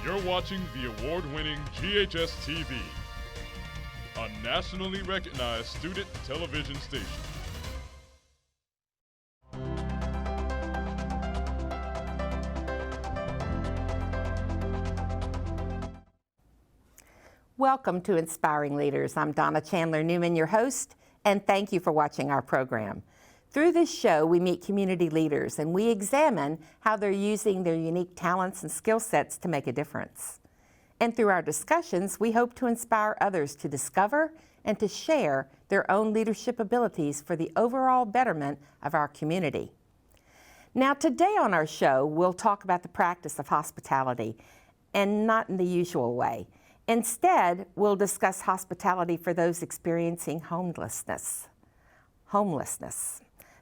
You're watching the award-winning GHS-TV, a nationally recognized student television station. Welcome to Inspiring Leaders. I'm Donna Chandler Newman, your host, and thank you for watching our program. Through this show, we meet community leaders and we examine how they're using their unique talents and skill sets to make a difference. And through our discussions, we hope to inspire others to discover and to share their own leadership abilities for the overall betterment of our community. Now, today on our show, we'll talk about the practice of hospitality, and not in the usual way. Instead, we'll discuss hospitality for those experiencing homelessness.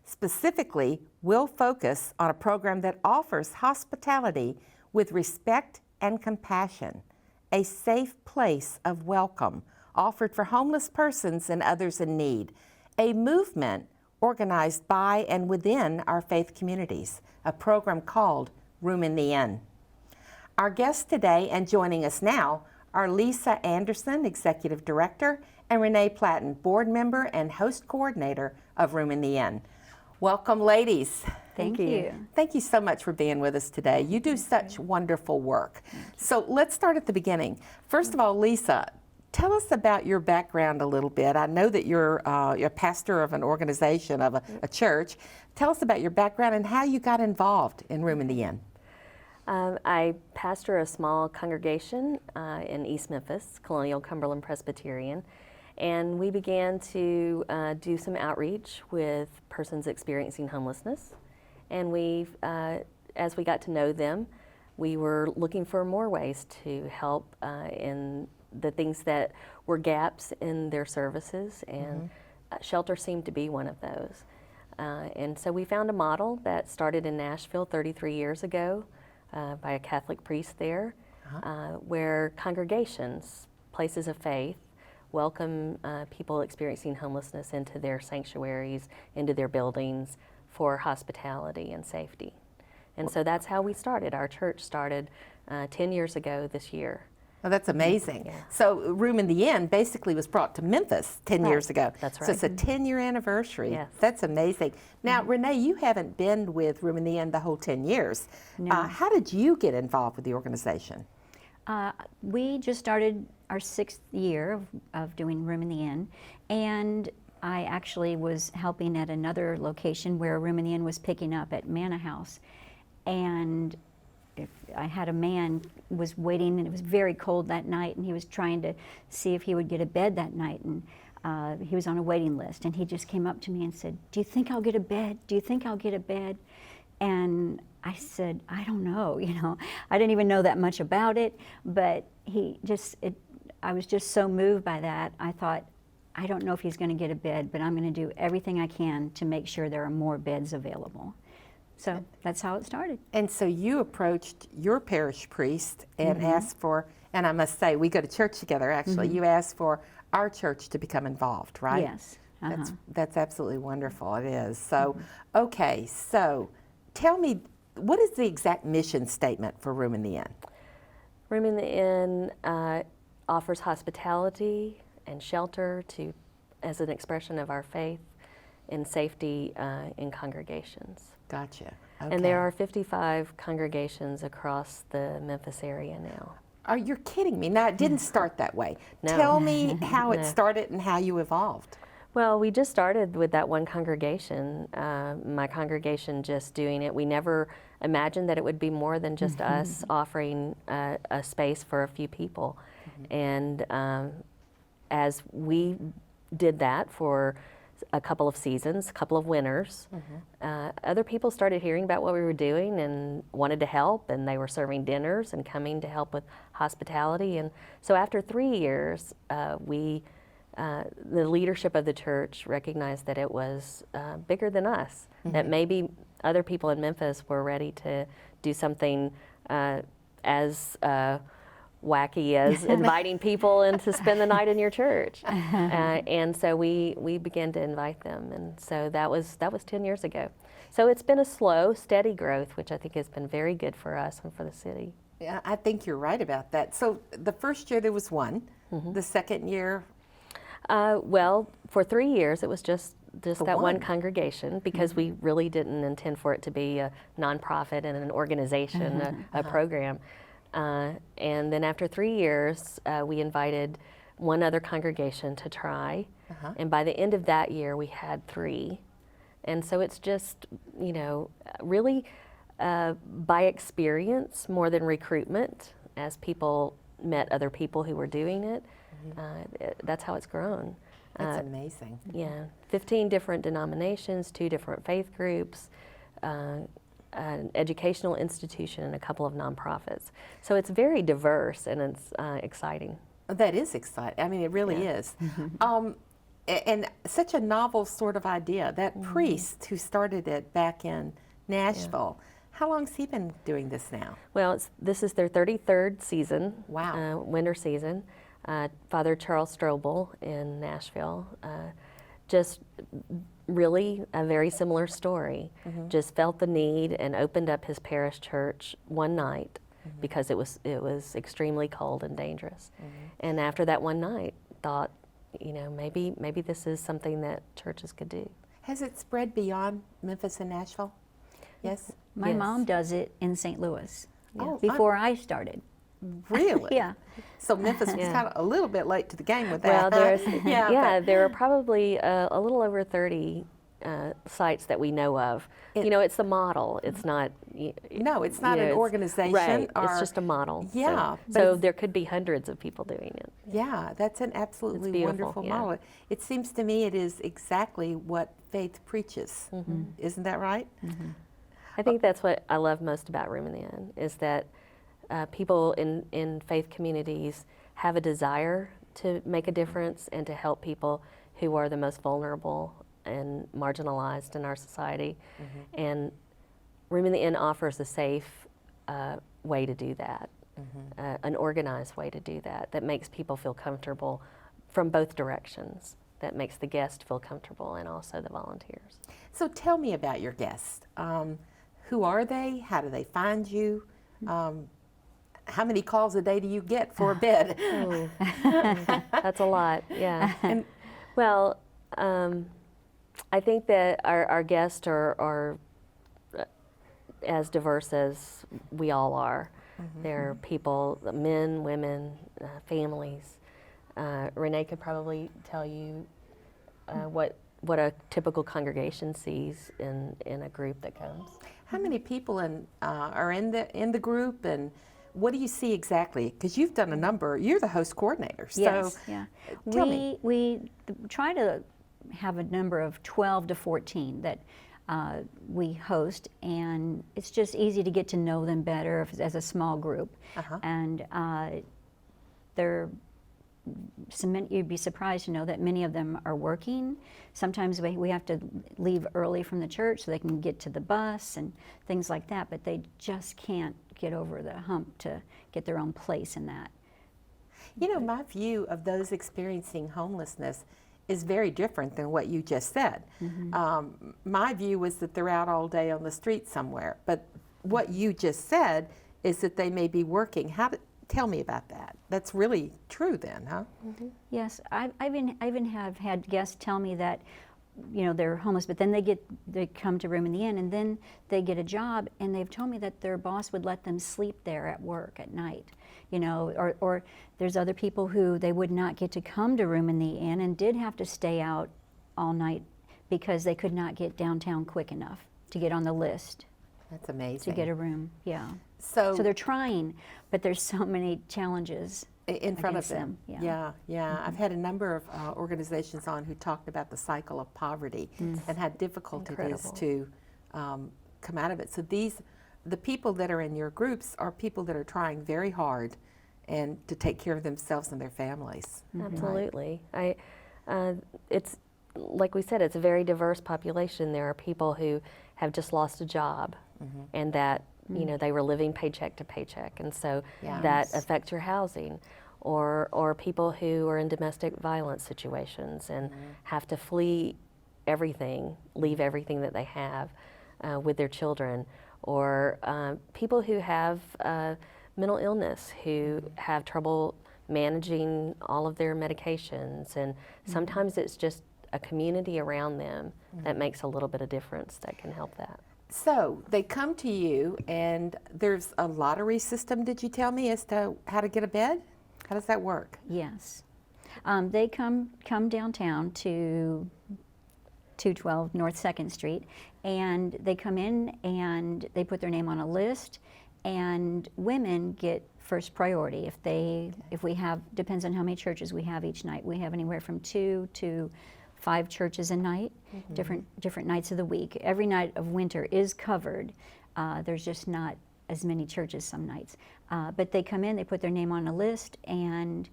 Specifically, we'll focus on a program that offers hospitality with respect and compassion, a safe place of welcome offered for homeless persons and others in need, a movement organized by and within our faith communities, a program called Room in the Inn. Our guests today and joining us now are Lisa Anderson, Executive Director, and Rene Platten, Board Member and Host Coordinator of Room in the Inn. Welcome, ladies. Thank you. Thank you so much for being with us today. You do such wonderful work. So let's start at the beginning. First of all, Lisa, tell us about your background a little bit. I know that you're a pastor of an organization, of a church. Tell us about your background and how you got involved in Room in the Inn. I pastor a small congregation in East Memphis, Colonial Cumberland Presbyterian, and we began to do some outreach with persons experiencing homelessness. And as we got to know them, we were looking for more ways to help in the things that were gaps in their services, and shelter seemed to be one of those. And so we found a model that started in Nashville 33 years ago by a Catholic priest there, where congregations, places of faith, welcome people experiencing homelessness into their sanctuaries, into their buildings for hospitality and safety. And so that's how we started. Our church started 10 years ago this year. Oh, that's amazing. Yeah. So Room in the Inn basically was brought to Memphis 10 years ago. That's right. So it's a 10-year anniversary. Yes. That's amazing. Now, Rene, you haven't been with Room in the Inn the whole 10 years. No. How did you get involved with the organization? We just started our 6th year of doing Room in the Inn, and I actually was helping at another location where Room in the Inn was picking up at Manna House. And I had a man was waiting, and it was very cold that night, and he was trying to see if he would get a bed that night, and he was on a waiting list, and he just came up to me and said, "Do you think I'll get a bed? Do you think I'll get a bed?" And I said, "I don't know, I didn't even know that much about it," but I was just so moved by that. I thought, I don't know if he's going to get a bed, but I'm going to do everything I can to make sure there are more beds available. So that's how it started. And so you approached your parish priest and asked for, and I must say, we go to church together actually, you asked for our church to become involved, right? Yes. That's absolutely wonderful, it is. So, okay, so tell me, what is the exact mission statement for Room in the Inn? Room in the Inn offers hospitality and shelter as an expression of our faith and safety in congregations. Gotcha. Okay. And there are 55 congregations across the Memphis area now. Are you kidding me? Now, it didn't start that way. No. Tell me how it No. started and how you evolved. Well, we just started with that one congregation, my congregation just doing it. We never imagined that it would be more than just us offering a space for a few people. And as we did that for a couple of seasons, a couple of winters, other people started hearing about what we were doing and wanted to help, and they were serving dinners and coming to help with hospitality. And so after 3 years, the leadership of the church recognized that it was bigger than us, that maybe other people in Memphis were ready to do something as wacky as inviting people in to spend the night in your church. And so we began to invite them, and so that was 10 years ago. So it's been a slow, steady growth, which I think has been very good for us and for the city. Yeah, I think you're right about that. So the first year there was one. The second year, Well, for 3 years, it was just that one one. congregation, because we really didn't intend for it to be a nonprofit and an organization, a program. And then after 3 years, we invited one other congregation to try. And by the end of that year, we had 3. And so it's just, you know, really by experience more than recruitment, as people met other people who were doing it. That's how it's grown. that's amazing. Yeah, 15 different denominations, 2 different faith groups, an educational institution, and a couple of nonprofits. So it's very diverse, and it's exciting. That is exciting. I mean, it really is. And such a novel sort of idea. That priest who started it back in Nashville, how long's he been doing this now? Well, this is their 33rd season. Wow. Winter season. Father Charles Strobel in Nashville. Just really a very similar story. Just felt the need and opened up his parish church one night because it was extremely cold and dangerous. And after that one night, thought, you know, maybe this is something that churches could do. Has it spread beyond Memphis and Nashville? Yes? My Yes. mom does it in St. Louis Oh, before I started. Really? Yeah. So Memphis was Yeah. kind of a little bit late to the game with that. Well, there's but- there are probably a little over 30 sites that we know of. You know, it's the model. It's not. No, it's not an organization. Right. Or, It's just a model. Yeah, but So it's- there could be hundreds of people doing it. Yeah, that's an absolutely beautiful, wonderful yeah. model. It seems to me it is exactly what faith preaches. Isn't that right? I think that's what I love most about Room in the Inn, is that people in faith communities have a desire to make a difference and to help people who are the most vulnerable and marginalized in our society. And Room in the Inn offers a safe way to do that, an organized way to do that, that makes people feel comfortable from both directions, that makes the guest feel comfortable and also the volunteers. So tell me about your guests. Who are they? How do they find you? How many calls a day do you get for a bed? That's a lot, yeah. Well, I think that our guests are as diverse as we all are. They're people, men, women, families. Rene could probably tell you what a typical congregation sees in a group that comes. How many people are in the group, and what do you see exactly? Because you've done a number. You're the host coordinator. So Yes, yeah. tell me. We try to have a number of 12 to 14 that we host, and it's just easy to get to know them better as a small group. And you'd be surprised to know that many of them are working. Sometimes we have to leave early from the church so they can get to the bus and things like that, but they just can't get over the hump to get their own place in that. You know, my view of those experiencing homelessness is very different than what you just said. My view was that they're out all day on the street somewhere, but what you just said is that they may be working. Tell me about that. That's really true then, huh? Yes, I even have had guests tell me that, you know, they're homeless, but then they come to Room in the Inn, and then they get a job, and they've told me that their boss would let them sleep there at work at night, you know, or there's other people who they would not get to come to Room in the Inn and did have to stay out all night because they could not get downtown quick enough to get on the list That's amazing. to get a room. Yeah. So So they're trying, but there's so many challenges in front of against them. Yeah. I've had a number of organizations on who talked about the cycle of poverty and how difficult it is Incredible. to come out of it. So the people that are in your groups are people that are trying very hard and to take care of themselves and their families. Absolutely. It's like we said, it's a very diverse population. There are people who have just lost a job, and that you know they were living paycheck to paycheck, and so that affects your housing. Or people who are in domestic violence situations and have to flee everything, leave everything that they have with their children, or people who have mental illness, who have trouble managing all of their medications, and sometimes it's just a community around them that makes a little bit of difference that can help that. So they come to you, and there's a lottery system, did you tell me, as to how to get a bed? How does that work? Yes. They come downtown to 212 North 2nd Street, and they come in and they put their name on a list, and women get first priority. If we have, depends on how many churches we have each night. We have anywhere from 2 to 5 churches a night, different nights of the week. Every night of winter is covered. There's just not as many churches some nights. But they come in, they put their name on a list, and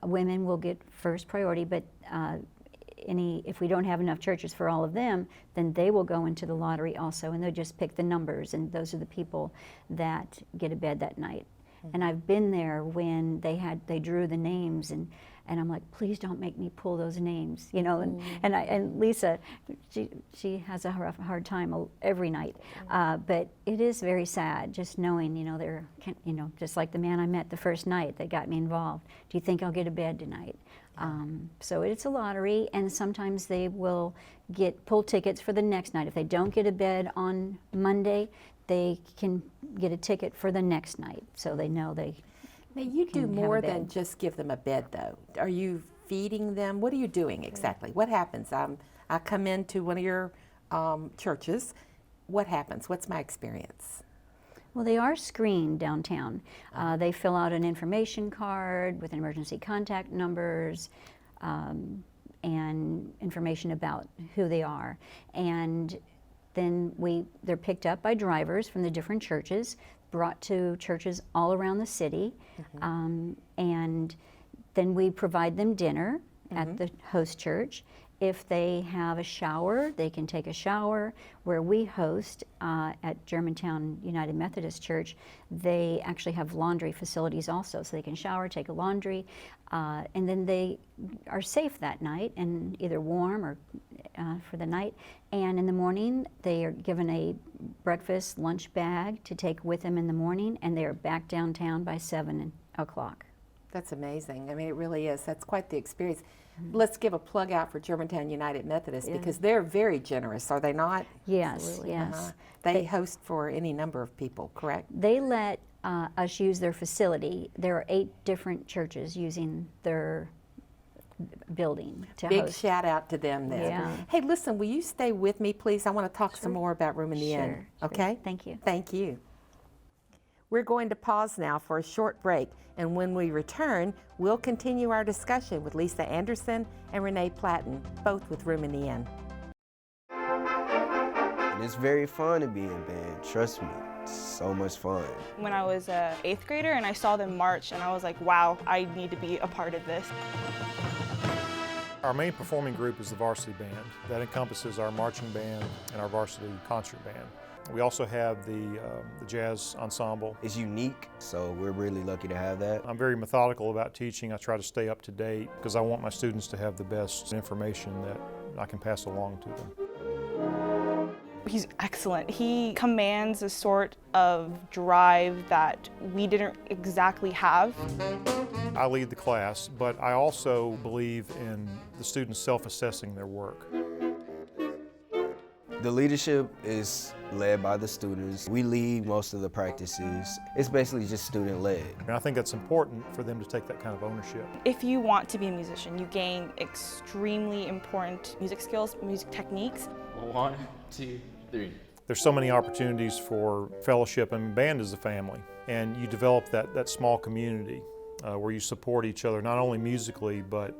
women will get first priority, but if we don't have enough churches for all of them, then they will go into the lottery also, and they'll just pick the numbers, and those are the people that get a bed that night. And I've been there when they drew the names, and I'm like, please don't make me pull those names, you know. And Lisa, she has a hard time every night, but it is very sad just knowing, you know, just like the man I met the first night that got me involved. Do you think I'll get a bed tonight? So it's a lottery, and sometimes they will pull tickets for the next night. If they don't get a bed on Monday, they can get a ticket for the next night, so they know they. Now you do more than just give them a bed, though. Are you feeding them? What are you doing exactly? What happens? I come into one of your churches. What happens? What's my experience? Well, they are screened downtown. They fill out an information card with emergency contact numbers and information about who they are. And then they're picked up by drivers from the different churches, brought to churches all around the city, and then we provide them dinner at the host church. If they have a shower, they can take a shower. Where we host at Germantown United Methodist Church, they actually have laundry facilities also, so they can shower, take a laundry, and then they are safe that night and either warm or for the night. And in the morning, they are given a breakfast lunch bag to take with them in the morning, and they are back downtown by 7 o'clock. That's amazing. I mean, it really is. That's quite the experience. Let's give a plug out for Germantown United Methodist because they're very generous, are they not? Yes, Absolutely. yes. They host for any number of people, correct? They let us use their facility. There are 8 different churches using their building to Big host. shout out to them then. Yeah. Hey, listen, will you stay with me, please? I want to talk some more about Room in the Inn. Sure. Okay? Thank you. Thank you. We're going to pause now for a short break, and when we return, we'll continue our discussion with Lisa Anderson and Rene Platten, both with Room in the Inn. And it's very fun to be in band, trust me. It's so much fun. When I was an 8th grader and I saw them march, and I was like, wow, I need to be a part of this. Our main performing group is the varsity band. That encompasses our marching band and our varsity concert band. We also have the jazz ensemble. It's unique, so we're really lucky to have that. I'm very methodical about teaching. I try to stay up to date because I want my students to have the best information that I can pass along to them. He's excellent. He commands a sort of drive that we didn't exactly have. I lead the class, but I also believe in the students self-assessing their work. The leadership is led by the students. We lead most of the practices. It's basically just student-led. And I think that's important for them to take that kind of ownership. If you want to be a musician, you gain extremely important music skills, music techniques. 1, 2, 3. There's so many opportunities for fellowship, and band is a family. And you develop that small community where you support each other, not only musically, but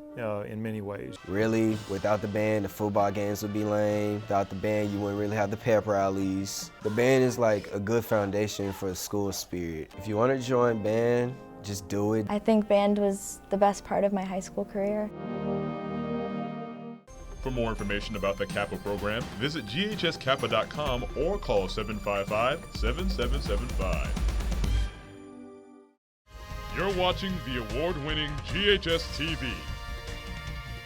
in many ways. Really, without the band, the football games would be lame. Without the band, you wouldn't really have the pep rallies. The band is like a good foundation for school spirit. If you want to join band, just do it. I think band was the best part of my high school career. For more information about the Kappa program, visit ghskappa.com or call 755-7775. You're watching the award-winning GHS-TV,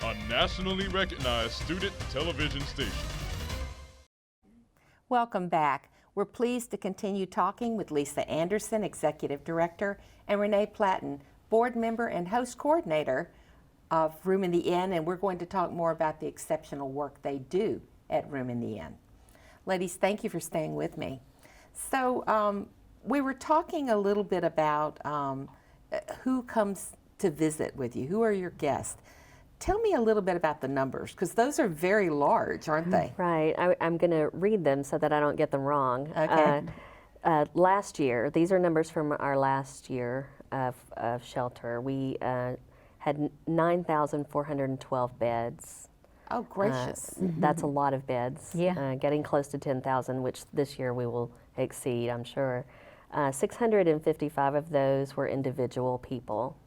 a nationally recognized student television station. Welcome back. We're pleased to continue talking with Lisa Anderson, Executive Director, and Rene Platten, Board Member and Host Coordinator of Room in the Inn, and we're going to talk more about the exceptional work they do at Room in the Inn. Ladies, thank you for staying with me. So we were talking a little bit about who comes to visit with you. Who are your guests? Tell me a little bit about the numbers, because those are very large, aren't they? Right. I'm going to read them so that I don't get them wrong. Okay. Last year, these are numbers from our last year of shelter. We had 9,412 beds. Oh, gracious. That's a lot of beds. Yeah. Getting close to 10,000, which this year we will exceed, I'm sure. 655 of those were individual people.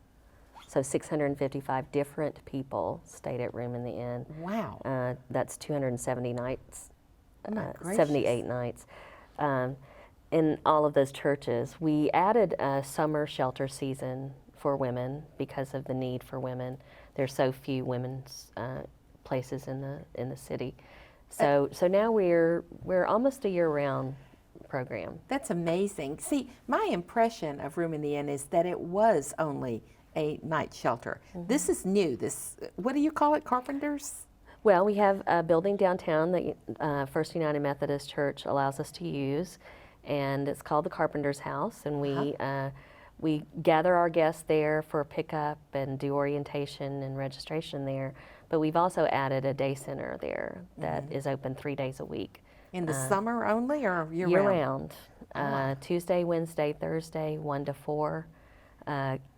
So 655 different people stayed at Room in the Inn. Wow. That's 270 nights, Oh, my gracious. 78 nights. In all of those churches, we added a summer shelter season for women because of the need for women. There's so few women's places in the city. So now we're almost a year-round program. That's amazing. See, my impression of Room in the Inn is that it was only a night shelter. This is new. This, what do you call it, Carpenters? Well, we have a building downtown that First United Methodist Church allows us to use, and it's called the Carpenter's House, and we gather our guests there for pickup and do orientation and registration there, but we've also added a day center there that is open 3 days a week. In the summer only, or year-round? Year-round. Tuesday, Wednesday, Thursday, 1 to 4.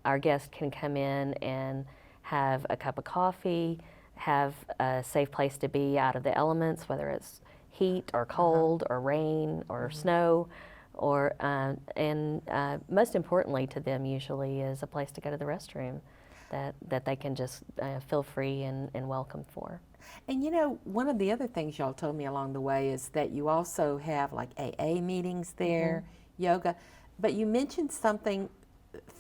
Our guests can come in and have a cup of coffee, have a safe place to be out of the elements, whether it's heat or cold or rain or snow, or and most importantly to them usually is a place to go to the restroom that they can just feel free and welcome for. And you know, one of the other things y'all told me along the way is that you also have like AA meetings there, yoga, but you mentioned something,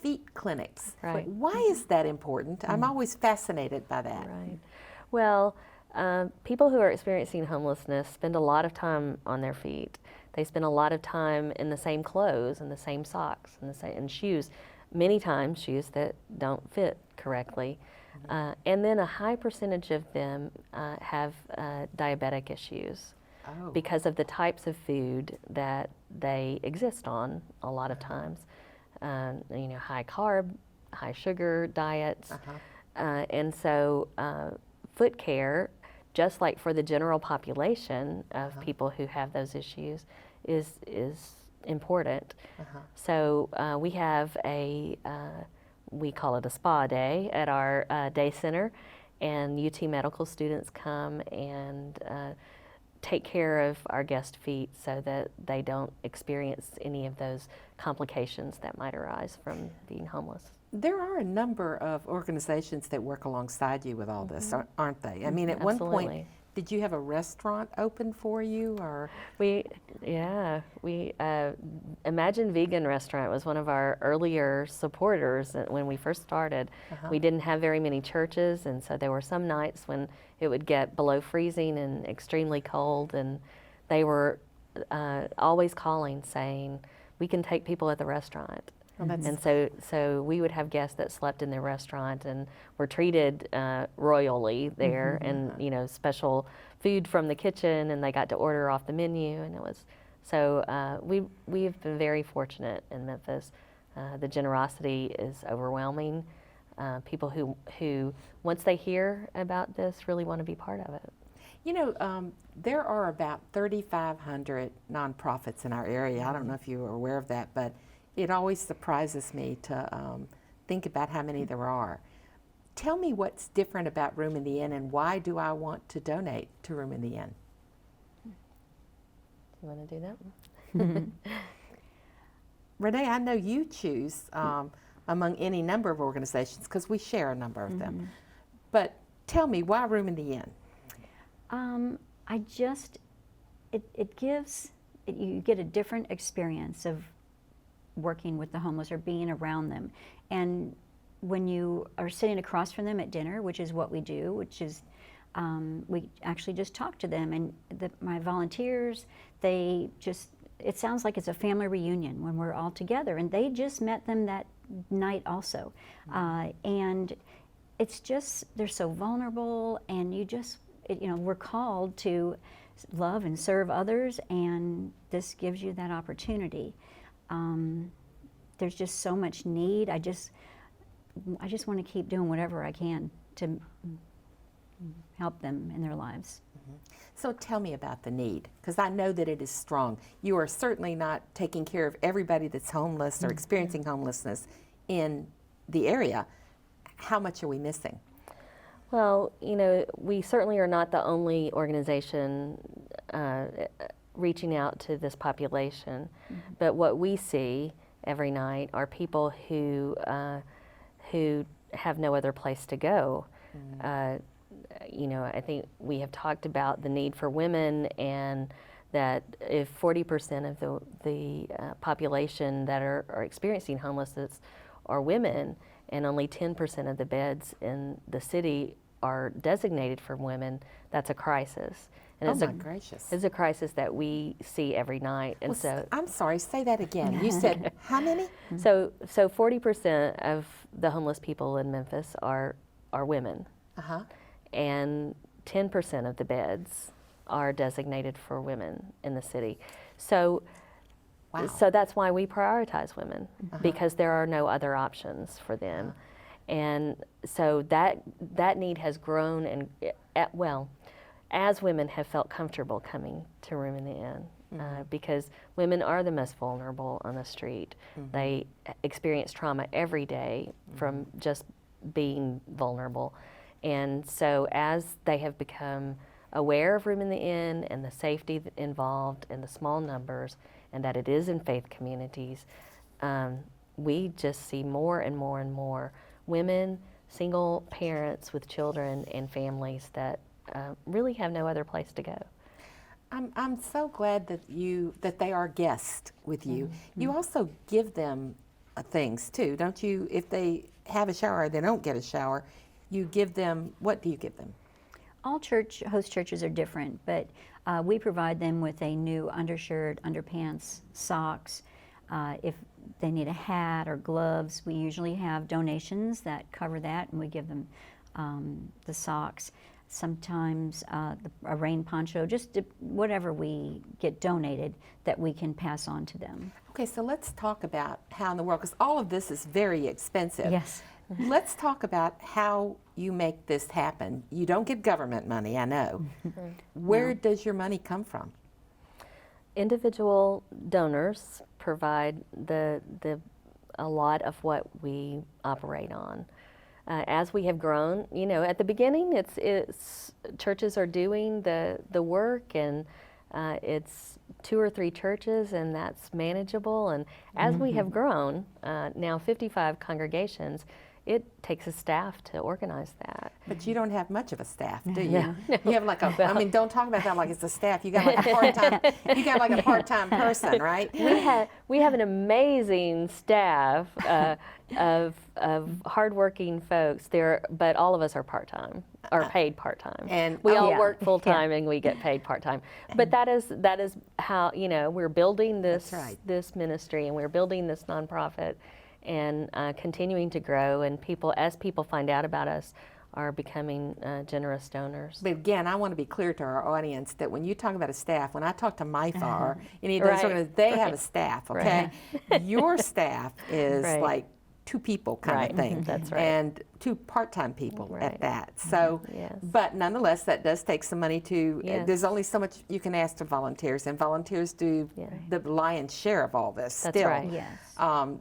feet clinics. Right. Why is that important? I'm always fascinated by that. Right. Well, people who are experiencing homelessness spend a lot of time on their feet. They spend a lot of time in the same clothes and the same socks and the same shoes, many times shoes that don't fit correctly. And then a high percentage of them have diabetic issues because of the types of food that they exist on a lot of times. You know, high carb, high sugar diets. And so foot care, just like for the general population of people who have those issues, is important. So we have we call it a spa day at our day center, and UT medical students come and take care of our guest feet so that they don't experience any of those complications that might arise from being homeless. There are a number of organizations that work alongside you with all this, aren't they? I mean, at one point, Absolutely. did you have a restaurant open for you, or? We Imagine Vegan Restaurant was one of our earlier supporters when we first started. We didn't have very many churches, and so there were some nights when it would get below freezing and extremely cold, and they were always calling saying, we can take people at the restaurant. And so we would have guests that slept in their restaurant and were treated royally there, and you know, special food from the kitchen, and they got to order off the menu, and it was so we've been very fortunate in Memphis. The generosity is overwhelming. People who once they hear about this really want to be part of it. You know, there are about 3,500 nonprofits in our area. I don't know if you are aware of that, but it always surprises me to think about how many there are. Tell me what's different about Room in the Inn, and why do I want to donate to Room in the Inn? You want to do that? Rene, I know you choose among any number of organizations because we share a number of them. But tell me, why Room in the Inn? You get a different experience of working with the homeless or being around them. And when you are sitting across from them at dinner, which is what we do, which is we actually just talk to them, and my volunteers, they just it sounds like it's a family reunion when we're all together, and they just met them that night also. And it's just, they're so vulnerable, and we're called to love and serve others, and this gives you that opportunity. There's just so much need. I just want to keep doing whatever I can to help them in their lives. So tell me about the need, because I know that it is strong. You are certainly not taking care of everybody that's homeless or experiencing homelessness in the area. How much are we missing? Well, we certainly are not the only organization reaching out to this population, but what we see every night are people who have no other place to go. I think we have talked about the need for women, and that if 40% of the population that are experiencing homelessness are women, and only 10% of the beds in the city are designated for women, that's a crisis. And my gracious. It's a crisis that we see every night. And Well, I'm sorry, say that again. You said how many? So 40% of the homeless people in Memphis are women. And 10% of the beds are designated for women in the city. So So that's why we prioritize women, because there are no other options for them. And so that need has grown, and as women have felt comfortable coming to Room in the Inn, because women are the most vulnerable on the street. They experience trauma every day from just being vulnerable. And so as they have become aware of Room in the Inn and the safety involved and the small numbers, and that it is in faith communities, we just see more and more and more women, single parents with children and families that really have no other place to go. I'm so glad that they are guests with you. You also give them things too, don't you? If they have a shower or they don't get a shower, you give them, what do you give them? All host churches are different, but we provide them with a new undershirt, underpants, socks. If they need a hat or gloves, we usually have donations that cover that, and we give them the socks. Sometimes a rain poncho, just whatever we get donated that we can pass on to them. Okay, so let's talk about how in the world, because all of this is very expensive. Yes. Let's talk about how you make this happen. You don't get government money, I know. Where does your money come from? Individual donors provide a lot of what we operate on. As we have grown, at the beginning, it's churches are doing the work, and it's 2 or 3 churches, and that's manageable. And as we have grown, now 55 congregations, it takes a staff to organize that. But you don't have much of a staff, do you? No. You have like don't talk about that like it's a staff. You got like a part-time person, right? We have an amazing staff of hardworking folks there, but all of us are part-time, or paid part-time. And we all work full-time and we get paid part-time. But that is how, we're building this ministry, and we're building this nonprofit, and continuing to grow, and as people find out about us, are becoming generous donors. But again, I want to be clear to our audience that when you talk about a staff, when I talk to MIFA or any of those organizations, they have a staff, okay? Your staff is like 2 people kind of thing. That's right. And 2 part-time people at that. So, but nonetheless, that does take some money to, there's only so much you can ask to volunteers, and volunteers do the lion's share of all this still. That's right. Yes.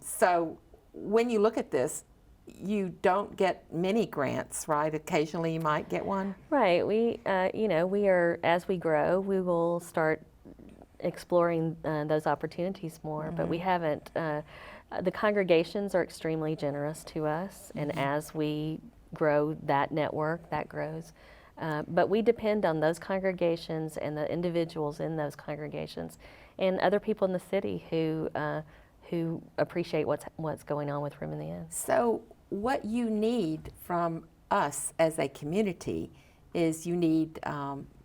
So when you look at this, you don't get many grants, right? Occasionally you might get one. Right. We are, as we grow, we will start exploring those opportunities more, but we haven't. The congregations are extremely generous to us, and as we grow that network, that grows. But we depend on those congregations and the individuals in those congregations and other people in the city who appreciate what's going on with Room in the Inn. So what you need from us as a community is you need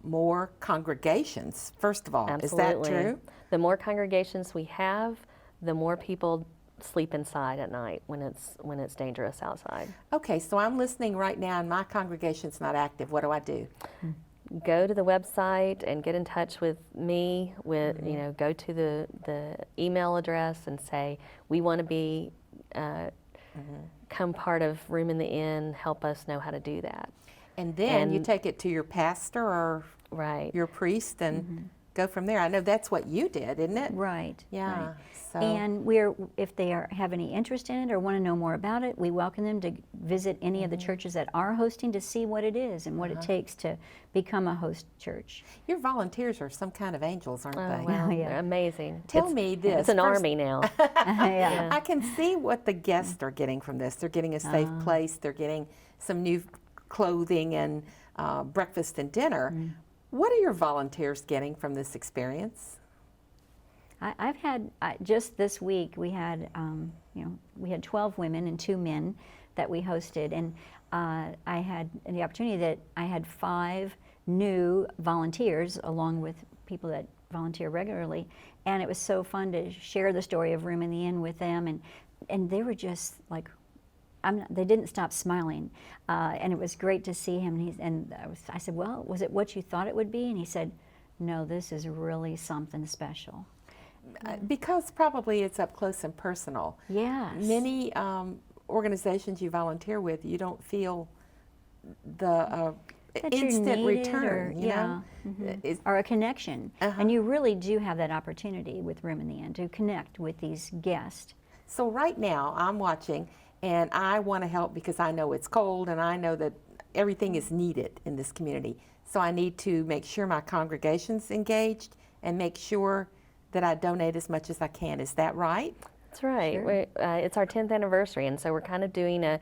more congregations, first of all. Absolutely. Is that true? The more congregations we have, the more people sleep inside at night when it's dangerous outside. Okay, so I'm listening right now and my congregation's not active. What do I do? Go to the website and get in touch with me. Go to the email address and say, we want to be come part of Room in the Inn. Help us know how to do that. And then you take it to your pastor or your priest and go from there. I know that's what you did, isn't it? Right. Yeah. Right. So. And if they have any interest in it or want to know more about it, we welcome them to visit any of the churches that are hosting to see what it is and what it takes to become a host church. Your volunteers are some kind of angels, aren't they? Wow, Yeah. amazing. Tell me this. It's an First, army now. Yeah. I can see what the guests are getting from this. They're getting a safe place. They're getting some new clothing and breakfast and dinner. What are your volunteers getting from this experience? I've had, just this week, we had 12 women and 2 men that we hosted, and I had the opportunity that I had 5 new volunteers along with people that volunteer regularly, and it was so fun to share the story of Room in the Inn with them, and they were just like, they didn't stop smiling, and it was great to see him. And I said, well, was it what you thought it would be? And he said, no, this is really something special. Because probably it's up close and personal. Yes. Many organizations you volunteer with, you don't feel the That you're instant needed return, or, you know? or a connection. And you really do have that opportunity with Room in the Inn to connect with these guests. So right now I'm watching and I want to help because I know it's cold and I know that everything is needed in this community. So I need to make sure my congregation's engaged and make sure that I donate as much as I can. Is that right? That's right. Sure. It's our 10th anniversary, and so we're kind of doing a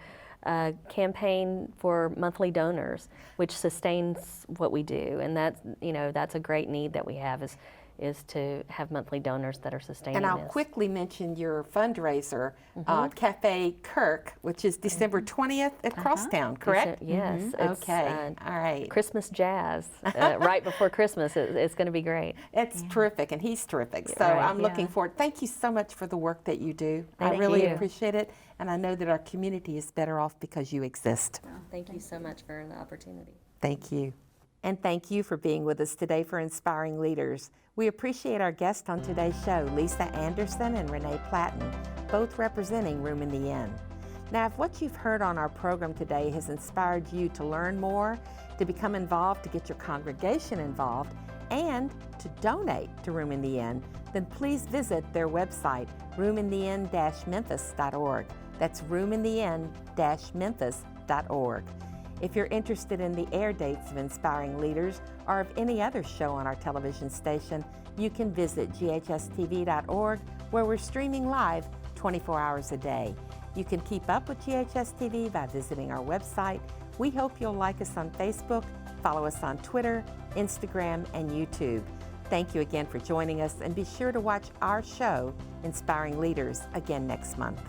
campaign for monthly donors, which sustains what we do, and that's a great need that we have is to have monthly donors that are sustaining And I'll this. quickly mention your fundraiser, Cafe Kirk, which is December 20th at Crosstown, correct? Yes. It's, Okay, all right. Christmas jazz, right before Christmas. It's going to be great. It's terrific, and he's terrific. So Right. I'm looking forward. Thank you so much for the work that you do. I Thank really you. appreciate it, and I know that our community is better off because you exist. Thank you so much for the opportunity. Thank you. And thank you for being with us today for Inspiring Leaders. We appreciate our guests on today's show, Lisa Anderson and Rene Platten, both representing Room in the Inn. Now, if what you've heard on our program today has inspired you to learn more, to become involved, to get your congregation involved, and to donate to Room in the Inn, then please visit their website, roomintheinn-memphis.org. That's roomintheinn-memphis.org. If you're interested in the air dates of Inspiring Leaders or of any other show on our television station, you can visit GHS-TV.org, where we're streaming live 24 hours a day. You can keep up with GHS-TV by visiting our website. We hope you'll like us on Facebook, follow us on Twitter, Instagram, and YouTube. Thank you again for joining us, and be sure to watch our show, Inspiring Leaders, again next month.